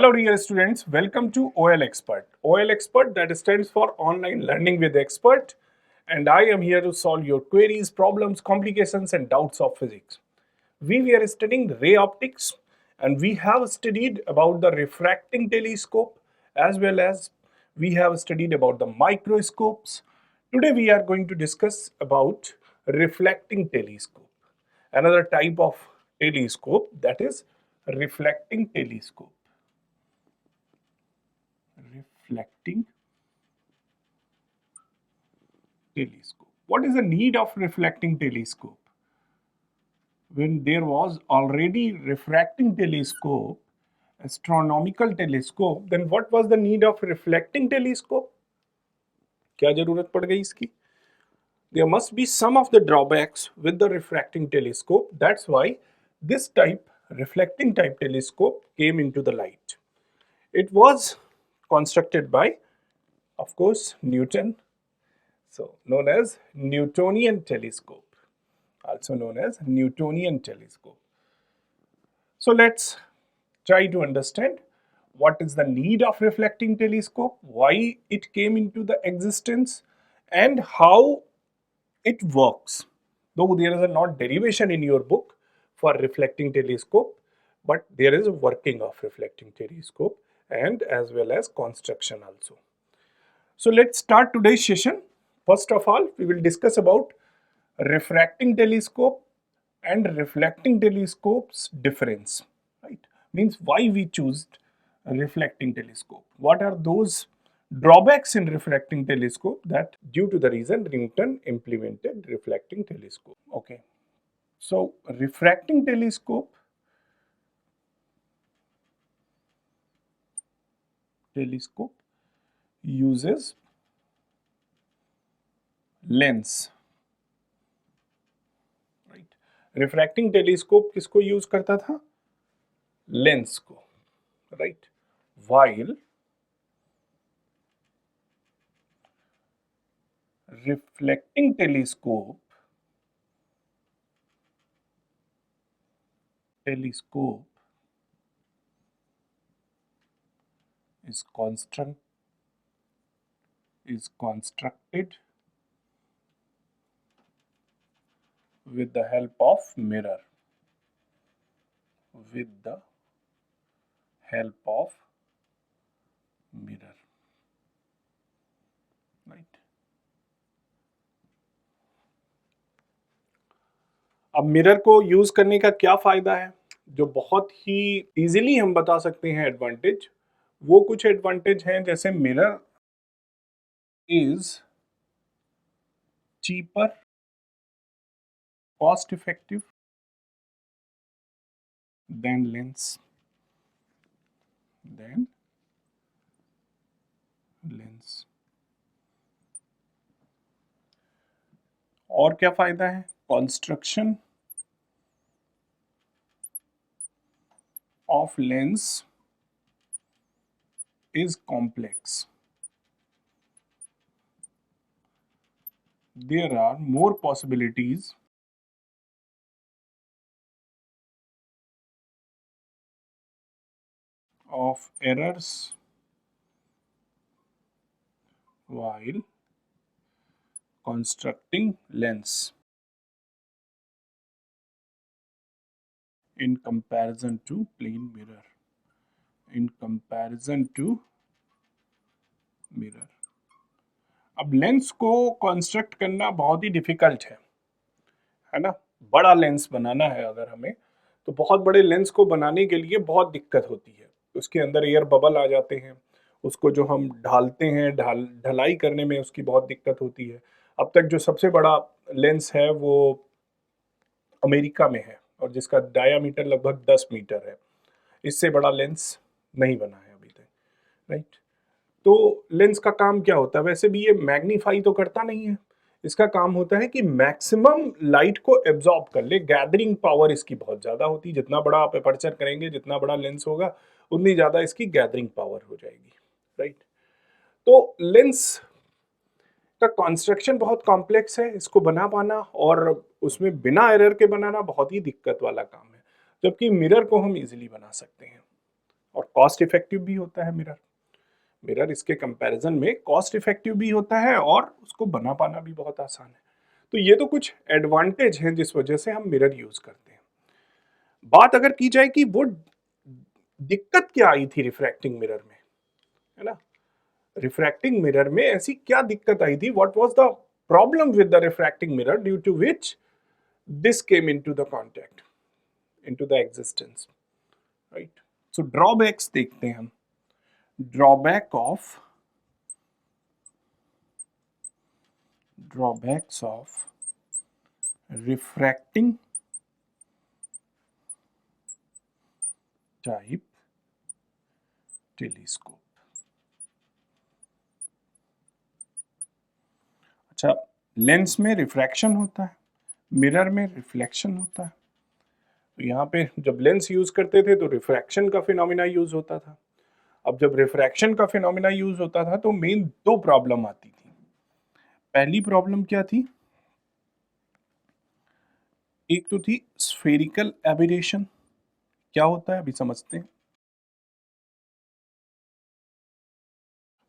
Hello dear students, welcome to OL Expert. OL Expert, that stands for Online Learning with Expert, and I am here to solve your queries, problems, complications and doubts of physics. We were studying ray optics and we have studied about the refracting telescope as well as we have studied about the microscopes. Today we are going to discuss about reflecting telescope, another type of telescope, that is reflecting telescope. Reflecting telescope. What is the need of reflecting telescope? When there was already refracting telescope, astronomical telescope, then what was the need of reflecting telescope? क्या जरूरत पड़ गई इसकी? There must be some of the drawbacks with the refracting telescope. That's why this type, reflecting type telescope, came into the light. It was constructed by, of course, Newton, so known as Newtonian telescope, also known as Newtonian telescope. So let's try to understand what is the need of reflecting telescope, why it came into the existence, and how it works. Though there is a not derivation in your book for reflecting telescope, but there is a working of reflecting telescope and as well as construction also. So let's start today's session. First of all, we will discuss about refracting telescope and reflecting telescope's difference, right? Means why we choose a reflecting telescope. What are those drawbacks in refracting telescope that due to the reason Newton implemented reflecting telescope. Okay. So refracting telescope uses lens, right? Refracting telescope किसको use करता था? Lens को, right? While reflecting telescope is constructed with the help of mirror. With the help of mirror, right? अब mirror को use करने का क्या फायदा है? जो बहुत ही इजीली हम बता सकते हैं एडवांटेज, वो कुछ एडवांटेज हैं, जैसे mirror is cheaper, cost effective than lens. और क्या फायदा है? Construction of lens is complex. There are more possibilities of errors while constructing lens in comparison to plain mirror. अब लेंस को कंस्ट्रक्ट करना बहुत ही डिफिकल्ट है ना? बड़ा लेंस बनाना है अगर हमें, तो बहुत बड़े लेंस को बनाने के लिए बहुत दिक्कत होती है. उसके अंदर एयर बबल आ जाते हैं, उसको जो हम ढालते हैं, ढलाई करने में उसकी बहुत दिक्कत होती है. अब तक जो सबसे बड़ा लेंस है वो अमेरिका में है और जिसका डायामीटर लगभग 10 मीटर है. इससे बड़ा लेंस नहीं बना है अभी तक, राइट? तो लेंस का काम क्या होता है? वैसे भी ये मैग्नीफाई तो करता नहीं है, इसका काम होता है कि मैक्सिमम लाइट को एब्जॉर्ब कर ले. गैदरिंग पावर इसकी बहुत ज्यादा होती है. जितना बड़ा आप अपर्चर करेंगे, जितना बड़ा लेंस होगा, उतनी ज्यादा इसकी गैदरिंग पावर हो जाएगी, राइट? तो लेंस का कंस्ट्रक्शन बहुत कॉम्प्लेक्स है, इसको बना पाना और उसमें बिना एरर के बनाना बहुत ही दिक्कत वाला काम है, जबकि मिरर को हम इजीली बना सकते हैं. और कॉस्ट इफेक्टिव भी होता है मिरर। मिरर इसके कंपैरिजन में कॉस्ट इफेक्टिव भी होता है और उसको बना पाना भी बहुत आसान है। तो ये तो कुछ एडवांटेज हैं जिस वजह से हम मिरर यूज करते हैं। बात अगर की जाए कि वो दिक्कत क्या आई थी रिफ्रैक्टिंग मिरर में, है ना, रिफ्रैक्टिंग मिरर में ऐसी क्या दिक्कत आई थी, what was the problem with the refracting mirror due to which this came into the contact, into the existence, right. So drawbacks देखते हैं हम। Drawbacks of refracting type telescope. अच्छा, लेंस में रिफ्रैक्शन होता है, मिरर में रिफ्लेक्शन होता है। तो यहाँ पे जब लेंस यूज करते थे तो रिफ्रैक्शन का फिनोमिना यूज होता था। अब जब रिफ्रैक्शन का फिनोमिना यूज होता था तो मेन दो प्रॉब्लम आती थी। पहली प्रॉब्लम क्या थी, एक तो थी स्फेरिकल एबिरेशन। क्या होता है अभी समझते हैं।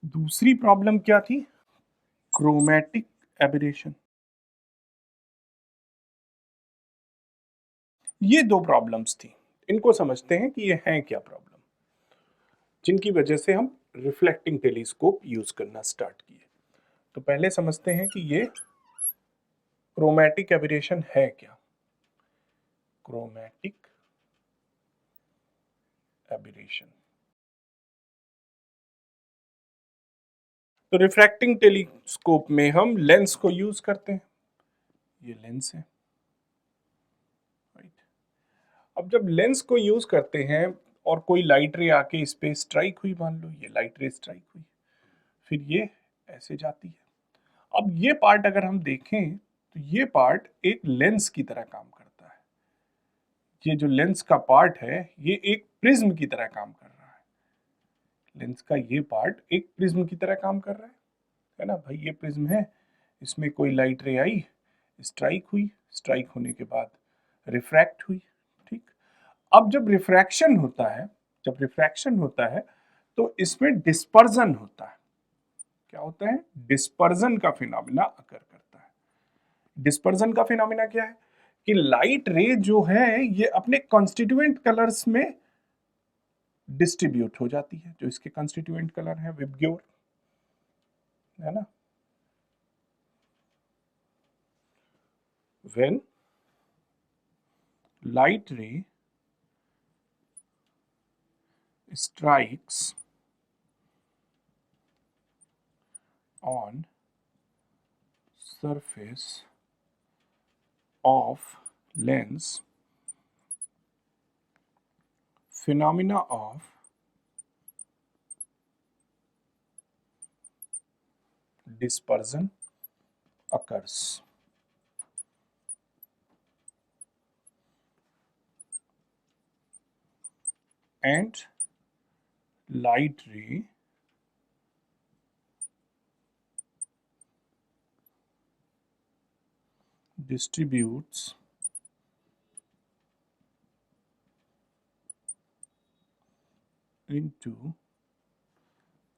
दूसरी प्रॉब्लम क्या थी, क्रोमैटिक एबिरेशन। ये दो प्रॉब्लम्स थी। इनको समझते हैं कि ये हैं क्या प्रॉब्लम जिनकी वजह से हम रिफ्लेक्टिंग टेलीस्कोप यूज करना स्टार्ट किए। तो पहले समझते हैं कि ये क्रोमैटिक एबिरेशन है क्या। क्रोमैटिक एबिरेशन, तो रिफ्रैक्टिंग टेलीस्कोप में हम लेंस को यूज करते हैं। ये लेंस है, राइट। अब जब लेंस को यूज करते हैं और कोई लाइट रे आके इस पे स्ट्राइक हुई, मान लो ये लाइट रे स्ट्राइक हुई, फिर ये ऐसे जाती है। अब ये पार्ट अगर हम देखें तो ये पार्ट एक लेंस की तरह काम करता है। ये जो लेंस का पार्ट है ये एक प्रिज्म की तरह काम कर रहा है। लेंस का ये पार्ट एक प्रिज्म की तरह काम कर रहा है ना भाई। ये प्रिज्म है, इसमें कोई लाइट रे आई, स्ट्राइक हुई, स्ट्राइक होने के बाद रिफ्रैक्ट हुई, ठीक। अब जब रिफ्रैक्शन होता है, जब रिफ्रैक्शन होता है तो इसमें डिस्पर्जन होता है। क्या होता है, डिस्पर्जन का फिनोमिना अकर करता है। डिस्पर्जन का फिनोमिना क्या है कि लाइट रे जो है ये अपने कॉन्स्टिट्यूएंट कलर्स में डिस्ट्रीब्यूट हो जाती है। जो इसके कॉन्स्टिट्यूएंट कलर है विबग्योर, है ना। when light ray strikes on surface of lens, phenomena of dispersion occurs. And light ray distributes into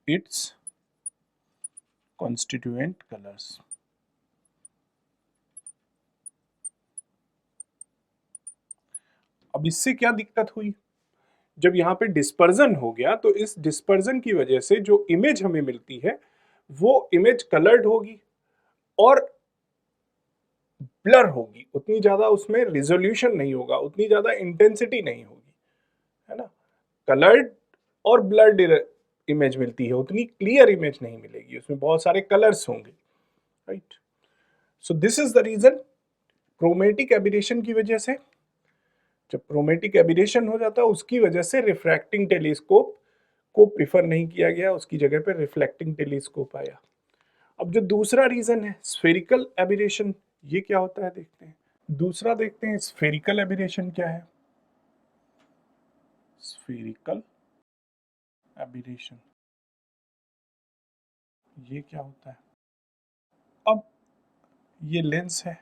its constituent colors. अब इससे क्या दिक्कत हुई, जब यहाँ पे डिस्पर्जन हो गया तो इस डिस्पर्जन की वजह से जो इमेज हमें मिलती है वो इमेज कलर्ड होगी और ब्लर होगी, उतनी ज्यादा उसमें रिजोल्यूशन नहीं होगा, उतनी ज्यादा इंटेंसिटी नहीं होगी, है ना। कलर्ड और ब्लर्ड इमेज मिलती है, उतनी क्लियर इमेज नहीं मिलेगी, उसमें बहुत सारे कलर्स होंगे, right. So this is the reason, chromatic aberration की वजह से, जब क्रोमेटिक एबिरेशन हो जाता है उसकी वजह से रिफ्रैक्टिंग टेलीस्कोप को प्रिफर नहीं किया गया, उसकी जगह पे रिफ्लेक्टिंग टेलीस्कोप आया। अब जो दूसरा रीजन है स्फेरिकल एबिरेशन, ये क्या होता है देखते हैं। दूसरा देखते हैं स्फेरिकल एबिरेशन क्या है। स्फेरिकल एबिरेशन ये क्या होता है। अब ये लेंस है,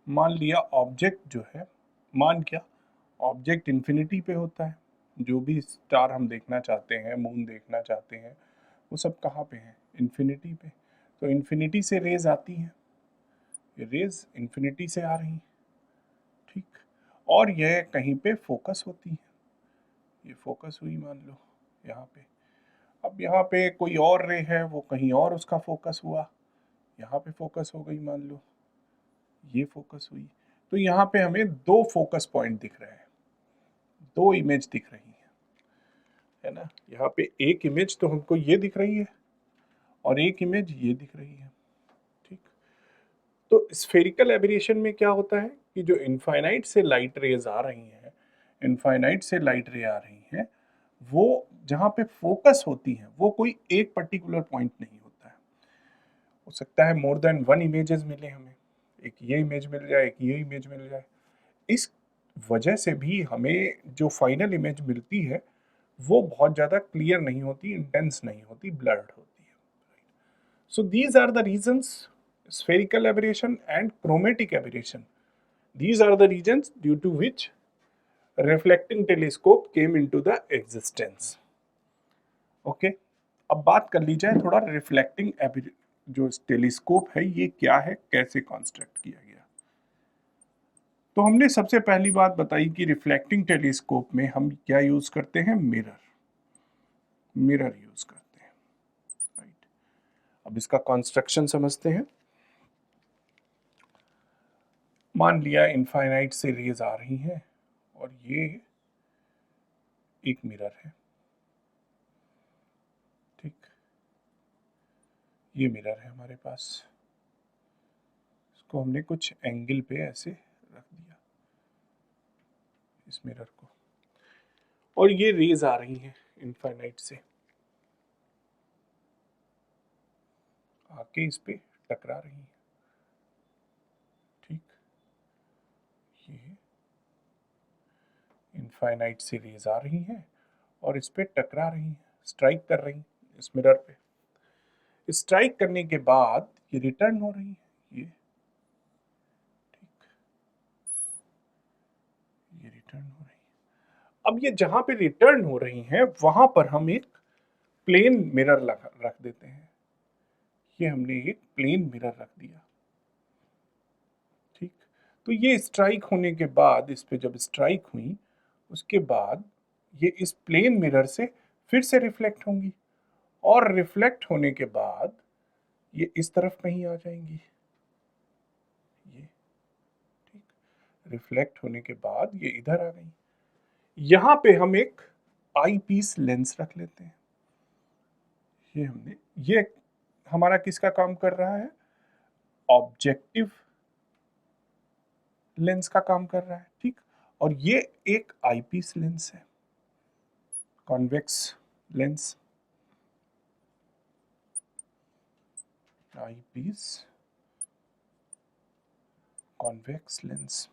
मान लिया ऑब्जेक्ट जो है, मान क्या ऑब्जेक्ट इन्फिनिटी पे होता है, जो भी स्टार हम देखना चाहते हैं, मून देखना चाहते हैं, वो सब कहाँ पे हैं? इन्फिनिटी पे। तो इन्फिनिटी से रेज आती हैं, ये रेज इन्फिनिटी से आ रही हैं, ठीक। और यह कहीं पे फोकस होती है, ये फोकस हुई मान लो यहाँ पे। अब यहाँ पे कोई और रे है, वो कहीं और उसका फोकस हुआ, यहाँ पे फोकस हो गई मान लो, ये फोकस हुई। तो यहाँ पे हमें दो फोकस पॉइंट दिख रहे हैं, दो इमेज दिख रही है ना। यहाँ पे एक इमेज तो हमको ये दिख रही है और एक इमेज ये दिख रही है, ठीक। तो स्फेरिकल एबरेशन में क्या होता है कि जो इनफाइनाइट से लाइट रेज आ रही हैं, इनफाइनाइट से लाइट रे आ रही हैं, वो जहाँ पे फोकस होती हैं वो कोई एक पर्टिकुलर पॉइंट नहीं होता है। हो सकता है मोर देन वन इमेजेस मिले हमें, एक ये इमेज मिल जाए, एक ये इमेज मिल जाए। इस वजह से भी हमें जो फाइनल इमेज मिलती है वो बहुत ज़्यादा क्लियर नहीं होती, इंटेंस नहीं होती, ब्लर्ड होती है। So these are the reasons: spherical aberration and chromatic aberration. These are the regions due to which reflecting telescope came into the existence. Okay, अब बात कर ली जाए थोड़ा रिफ्लेक्टिंग जो टेलीस्कोप है ये क्या है, कैसे कॉन्स्ट्रक्ट किया गया। तो हमने सबसे पहली बात बताई कि रिफ्लेक्टिंग टेलीस्कोप में हम क्या यूज करते हैं, मिरर, मिरर यूज करते हैं, राइट। अब इसका कॉन्स्ट्रक्शन समझते हैं। मान लिया इनफाइनाइट से रेज आ रही हैं और ये एक मिरर है, ठीक। ये मिरर है हमारे पास, इसको हमने कुछ एंगल पे ऐसे रख दिया, इस मिरर को, और ये रेज आ रही हैं इनफाइनाइट से, आके इस पे टकरा रही हैं, ठीक। ये इनफाइनाइट से रेज आ रही हैं और इस पे टकरा रही हैं, स्ट्राइक कर रही हैं इस मिरर पे। स्ट्राइक करने के बाद ये रिटर्न हो रही है, ये, ठीक, ये रिटर्न हो रही है। अब ये जहां पे रिटर्न हो रही हैं वहां पर हम एक प्लेन मिरर रख देते हैं, ये हमने एक प्लेन मिरर रख दिया, ठीक। तो ये स्ट्राइक होने के बाद, इस पे जब स्ट्राइक हुई उसके बाद ये इस प्लेन मिरर से फिर से रिफ्लेक्ट होंगी, और रिफ्लेक्ट होने के बाद ये इस तरफ कहीं आ जाएंगी, ये, ठीक। रिफ्लेक्ट होने के बाद ये इधर आ गई। यहां पे हम एक आई पीस लेंस रख लेते हैं, ये हमने, ये हमारा किसका काम कर रहा है, ऑब्जेक्टिव लेंस का काम कर रहा है, ठीक। और ये एक आईपीस लेंस है, convex lens, eyepiece convex lens,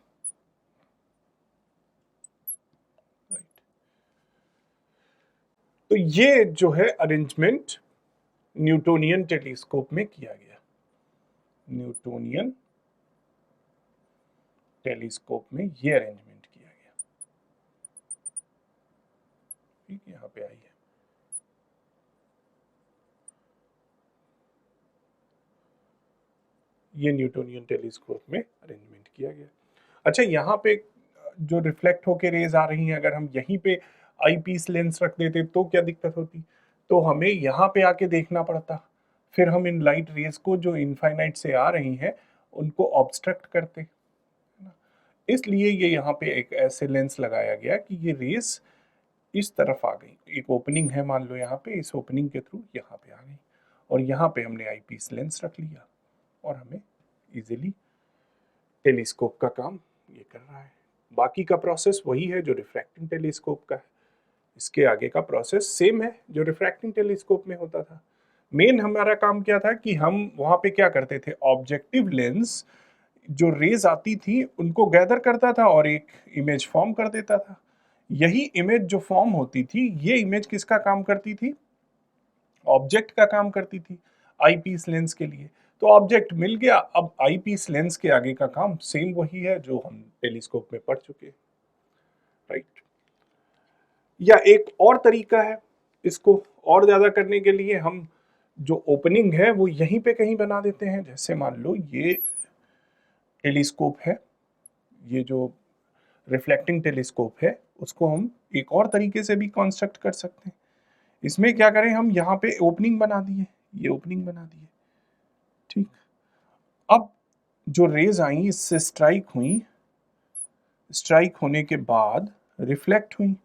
right. तो ये जो है अरेंजमेंट न्यूटोनियन टेलीस्कोप में किया गया, न्यूटोनियन टेलीस्कोप में ये अरेंजमेंट किया गया, ठीक। यहां पे आई है, ये न्यूटोनियन टेलीस्कोप में अरेंजमेंट किया गया। अच्छा, यहाँ पे जो रिफ्लेक्ट होके रेज आ रही हैं, अगर हम यहीं पे आईपीस लेंस रख देते तो क्या दिक्कत होती, तो हमें यहाँ पे आके देखना पड़ता, फिर हम इन लाइट रेज को जो इनफाइनाइट से आ रही हैं उनको ऑब्स्ट्रक्ट करते, इसलिए ये यहाँ पे एक ऐसे लेंस लगाया गया कि ये रेज इस तरफ आ गई, एक ओपनिंग है मान लो यहाँ पे, इस ओपनिंग के थ्रू यहाँ पे आ गई, और यहाँ पे हमने आईपीस लेंस रख लिया और हमें इजीली टेलीस्कोप का काम ये कर रहा है। बाकी का प्रोसेस वही है जो रिफ्रैक्टिंग टेलीस्कोप का है, इसके आगे का प्रोसेस सेम है जो रिफ्रैक्टिंग टेलीस्कोप में होता था। मेन हमारा काम क्या था कि हम वहां पे क्या करते थे, ऑब्जेक्टिव लेंस जो रेज आती थी उनको गैदर करता था और एक इमेज फॉर्म कर देता था। यही इमेज जो फॉर्म होती थी, ये इमेज किसका काम करती थी, ऑब्जेक्ट का काम करती थी आईपीस लेंस के लिए। तो ऑब्जेक्ट मिल गया, अब आईपीस लेंस के आगे का काम सेम वही है जो हम टेलीस्कोप में पढ़ चुके, राइट। या एक और तरीका है, इसको और ज्यादा करने के लिए हम जो ओपनिंग है वो यहीं पे कहीं बना देते हैं। जैसे मान लो ये टेलीस्कोप है, ये जो रिफ्लेक्टिंग टेलीस्कोप है उसको हम एक और तरीके से भी कंस्ट्रक्ट कर सकते हैं। इसमें क्या करें, हम यहाँ पे ओपनिंग बना दिए, ये ओपनिंग बना दिए, ठीक। अब जो रेज आई इससे स्ट्राइक हुई, स्ट्राइक होने के बाद रिफ्लेक्ट हुई,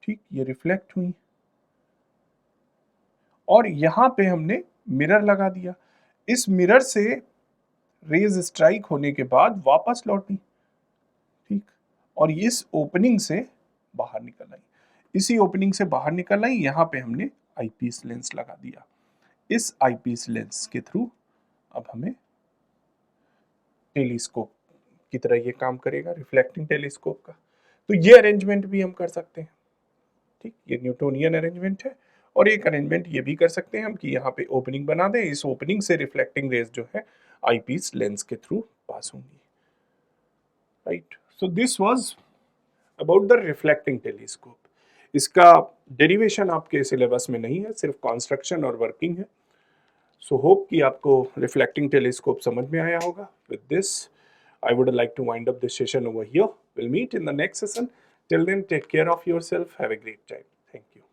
ठीक, ये रिफ्लेक्ट हुई और यहां पे हमने मिरर लगा दिया। इस मिरर से रेज स्ट्राइक होने के बाद वापस लौटी, ठीक, और इस ओपनिंग से बाहर निकल आई। इसी ओपनिंग से बाहर निकल आई, यहां पे हमने आईपीस लेंस लगा दिया। इस आईपीस लेंस के थ्रू अब हमें टेलीस्कोप की तरह ये काम करेगा, रिफ्लेक्टिंग टेलीस्कोप का। तो ये अरेंजमेंट भी हम कर सकते हैं, ठीक, ये न्यूटोनियन अरेंजमेंट है। और एक अरेंजमेंट ये भी कर सकते हैं हम कि यहाँ पे ओपनिंग बना दें, इस ओपनिंग से रिफ्लेक्टिंग रेज जो है आईपीस लेंस के थ्रू पास होंगी, right. So this was about the reflecting telescope. इसका डेरिवेशन आपके सिलेबस में नहीं है, सिर्फ कंस्ट्रक्शन और वर्किंग है। सो होप कि आपको रिफ्लेक्टिंग टेलीस्कोप समझ में आया होगा। With this I would like to wind up this session over here. We'll meet in the next session. Till then, take care of yourself. Have a great time. Thank you.